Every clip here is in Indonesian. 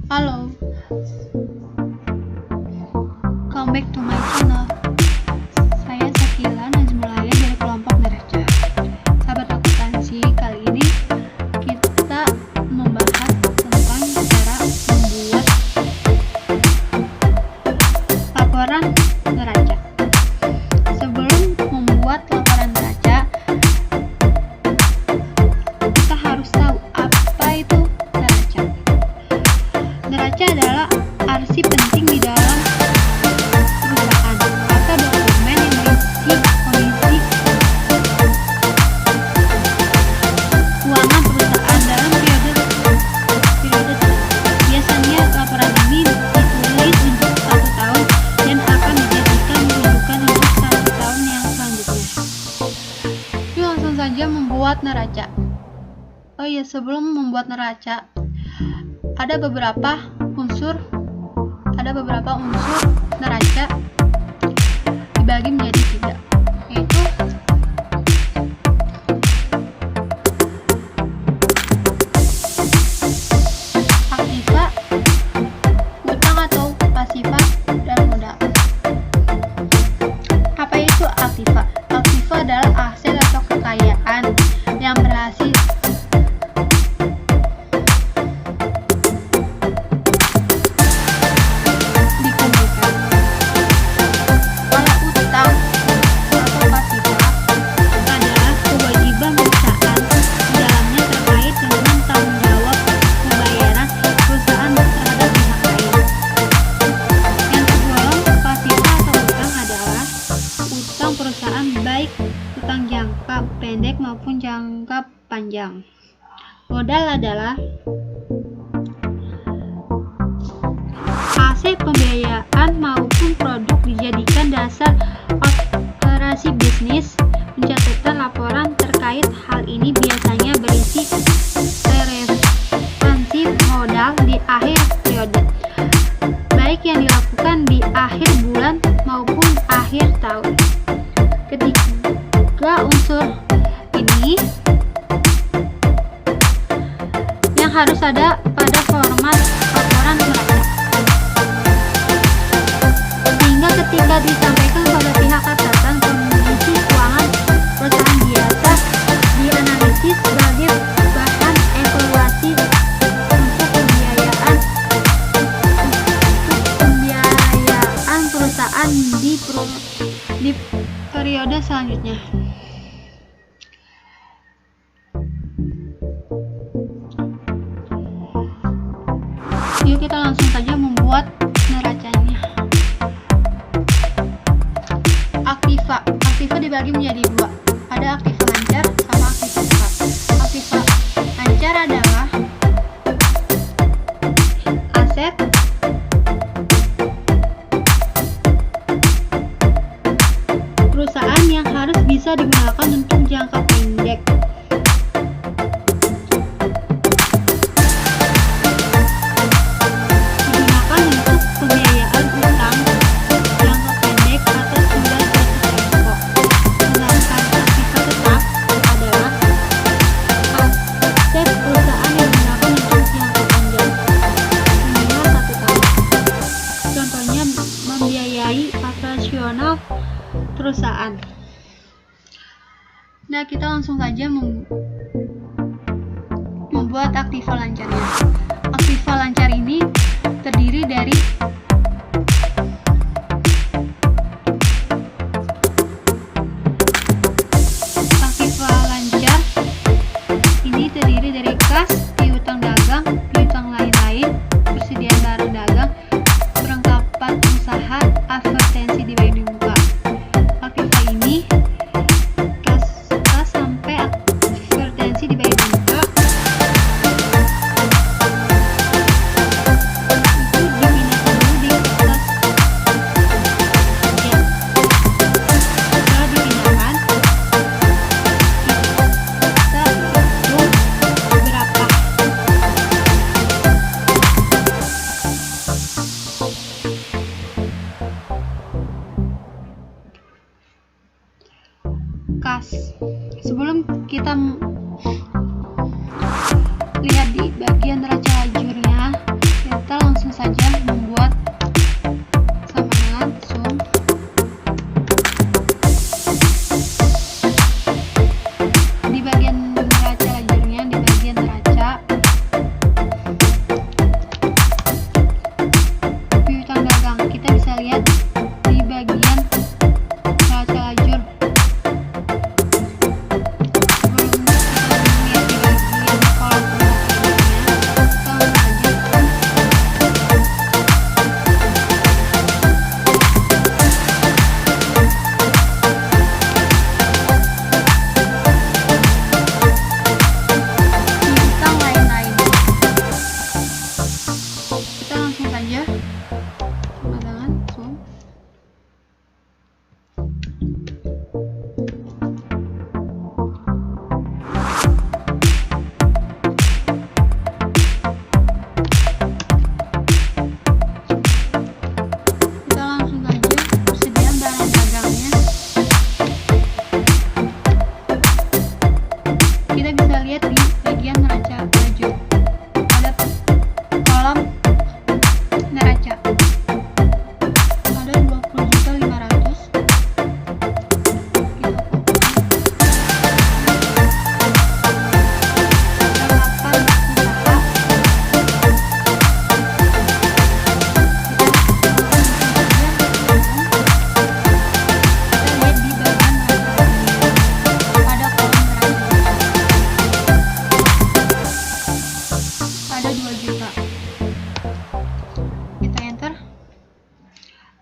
Halo, come back to my channel. Saya Sakila Najmulaya dari kelompok Neraca. Sahabat akuntansi, kali ini kita membahas tentang cara membuat laporan neraca. Sebelum membuat laporan neraca, kita harus tahu apa itu neraca. Neraca adalah arsip penting di dalam perusahaan atau dokumen yang berisi kondisi keuangan perusahaan dalam periode. Biasanya laporan ini ditulis untuk 1 tahun dan akan dijadikan rujukan untuk 1 tahun yang selanjutnya. Yuk langsung saja membuat neraca. Oh iya, sebelum membuat neraca ada beberapa unsur neraca dibagi menjadi 3, yaitu aktiva, utang atau pasiva, dan modal. Apa itu aktiva? Aktiva adalah aset atau kekayaan yang berhasil perusahaan, baik utang jangka pendek maupun jangka panjang. Modal adalah aset pembiayaan maupun produk dijadikan dasar operasi bisnis. Pencatatan laporan terkait hal ini biasanya berisi referensi modal di akhir periode, baik yang dilakukan di akhir bulan maupun akhir tahun. Ketiga unsur ini yang harus ada pada format laporan neraca, sehingga ketika disampaikan pada pihak atasan, kondisi keuangan perusahaan biasa dianalisis sebagai bahan evaluasi untuk pembiayaan perusahaan di periode selanjutnya. Yuk kita langsung saja membuat neracanya. Aktiva dibagi menjadi 2. Ada aktiva lancar sama aktiva tetap. Aktiva lancar adalah aset perusahaan yang harus bisa digunakan untuk jangka pendek. Digunakan untuk pembiayaan utang jangka pendek atau sudah jatuh tempo. Sedangkan aktiva tetap adalah aset perusahaan yang digunakan untuk jangka panjang, minimal 1 tahun. Contohnya membiayai operasional perusahaan. Nah, kita langsung saja membuat aktiva lancarnya. Aktiva lancar ini terdiri dari kas, piutang dagang, piutang lain-lain, persediaan barang dagang, perlengkapan usaha, advertensi di bagian muka. Aktiva ini kas sampai advertensi di bagian muka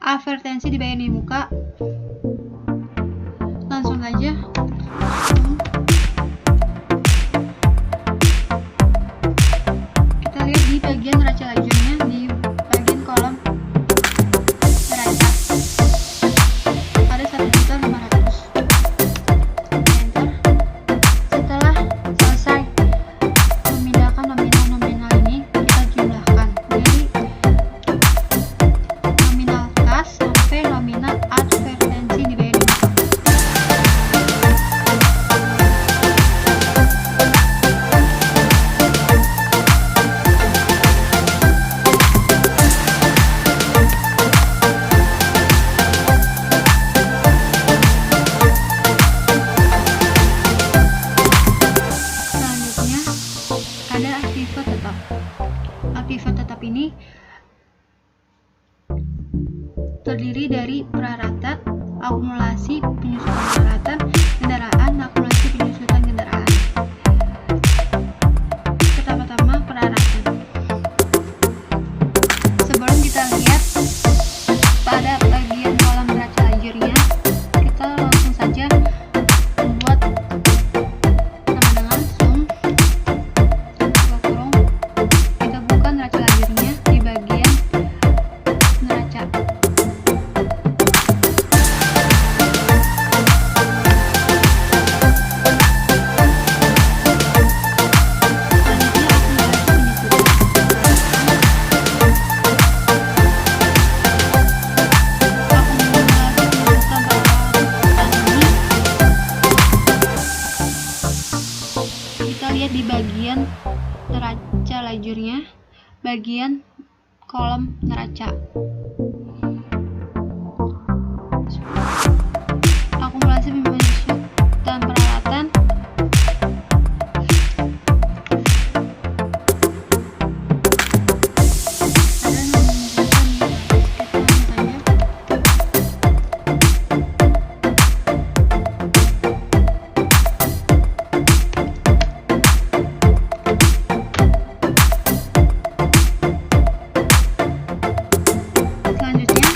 advertensi di bagian di muka. Langsung aja kita lihat di bagian neraca lajurnya di bagian kolom neraca ada 1.500.000. Enter. Setelah selesai memindahkan nominal-nominal ini, kita jumlahkan dari nominal kas sampai nominal advertensi di bagian muka. Selanjutnya ada aktiva tetap. Aktiva tetap ini terdiri dari prarata, akumulasi penyusutan prarata, kendaraan, akumulasi penyusutan kendaraan. Pertama-tama prarata. Sebelum kita lihat pada bagian kolom neraca lajurnya, kita langsung saja membuat sama dengan sum buka kurung, kita buka neraca lajurnya di bagian neraca. Kita lihat di bagian neraca lajurnya, bagian kolom neraca. Akumulasi penyusutan peralatan. Ada menunjukkan kita saja. Selanjutnya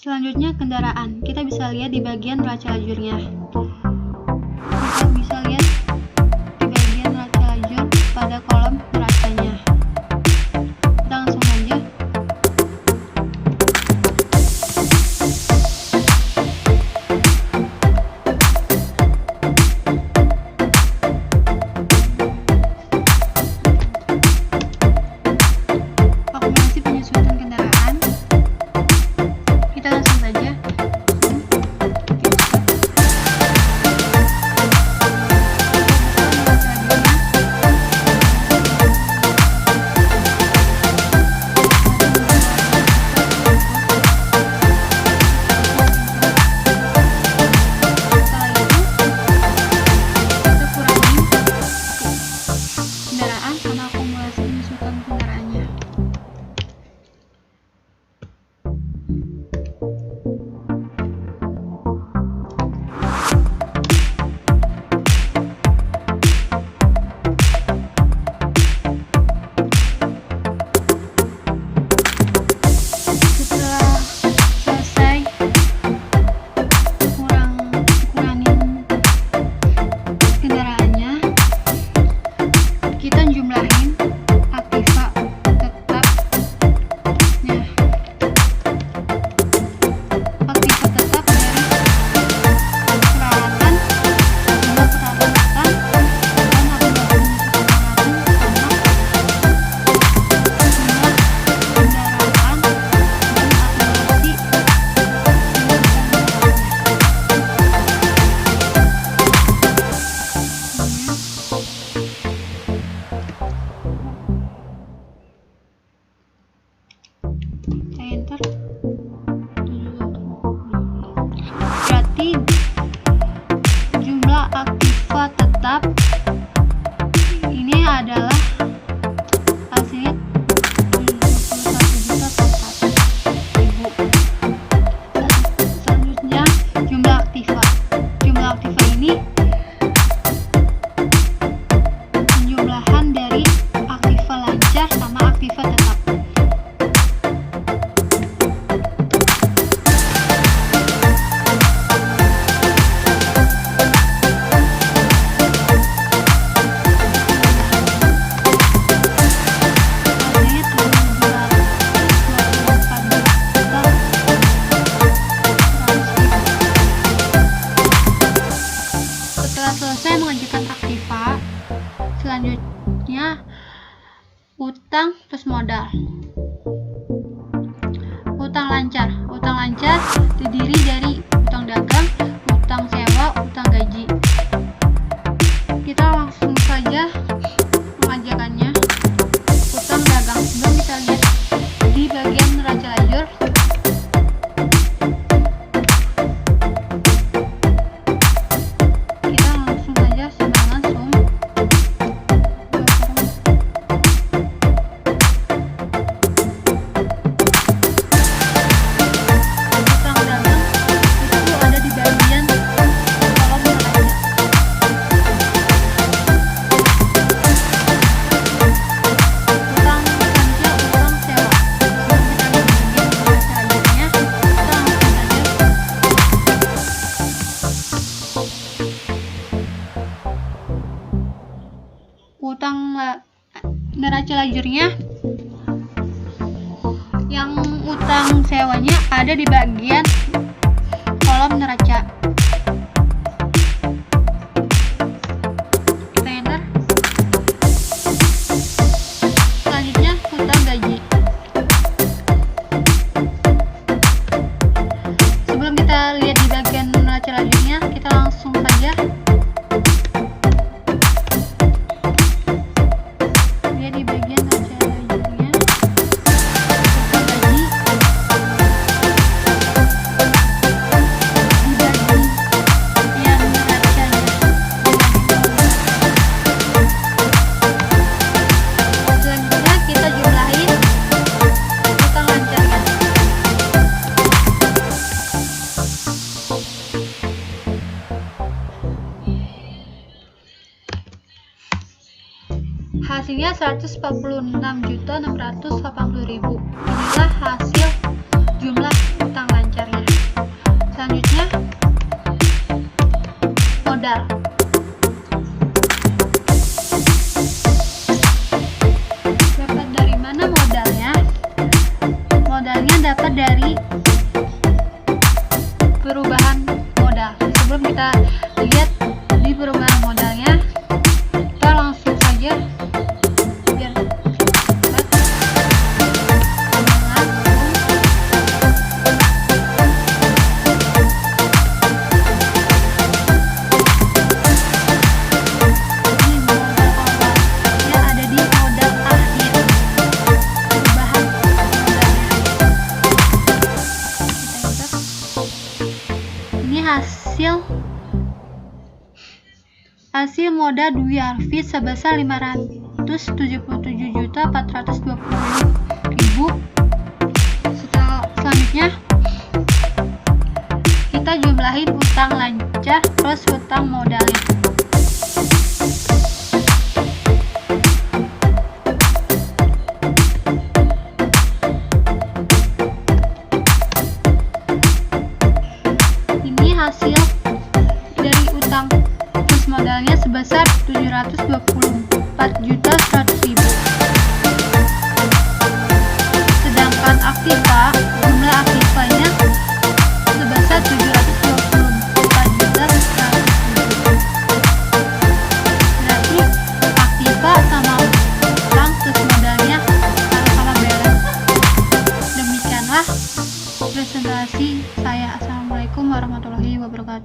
selanjutnya kendaraan. Kita bisa lihat di bagian neraca lajurnya. Kita bisa lihat di bagian neraca lajur pada kolom neracanya. Kita langsung aja akumulasi penyusutan kendaraan. Kita langsung saja kendaraan sama akumulasi penyusutan kendaraannya. Setelah selesai kurangin kendaraannya, kita jumlahin aktiva tetapnya. Aktiva tetap dari peralatan, jumlah peralatan, dan akumulasi Berarti jumlah aktiva tetap ini adalah hasilnya 71.000. Selanjutnya jumlah aktiva. Jumlah aktiva ini penjumlahan dari aktiva lancar sama aktiva tetap. Selesai mengajukan aktiva, selanjutnya utang plus modal. Utang lancar. Utang lancar terdiri dari utang dagang, utang sewa, utang gaji. Kita langsung saja mengajukannya. Utang dagang. Sebelum kita lihat di bagian neraca lajur, utang neraca lajurnya, yang utang sewanya ada di bagian kolom neraca. Kita enter. Selanjutnya utang gaji. Sebelum kita lihat di bagian neraca lajurnya, kita langsung saja di bagian neraca lajurnya, utang gaji di bagian neracanya. Selanjutnya kita jumlahin utang lancarnya. Hasilnya 146.680.000. Inilah hasil jumlah utang lancarnya. Selanjutnya modal. Dapat dari mana modalnya? Modalnya dapat dari perubahan modal. Sebelum kita lihat di perubahan modalnya, kita langsung saja hasil modal Dwi Arfi sebesar 577.420.000. Selanjutnya kita jumlahin utang lancar plus utang modalnya. Ini hasil dari utang plus modalnya sebesar 724.100.000. Sedangkan aktiva, jumlah aktivanya sebesar 724.100.000. Berarti aktiva sama utang plus modalnya sama-sama balance. Demikianlah presentasi saya. Assalamualaikum warahmatullahi wabarakatuh.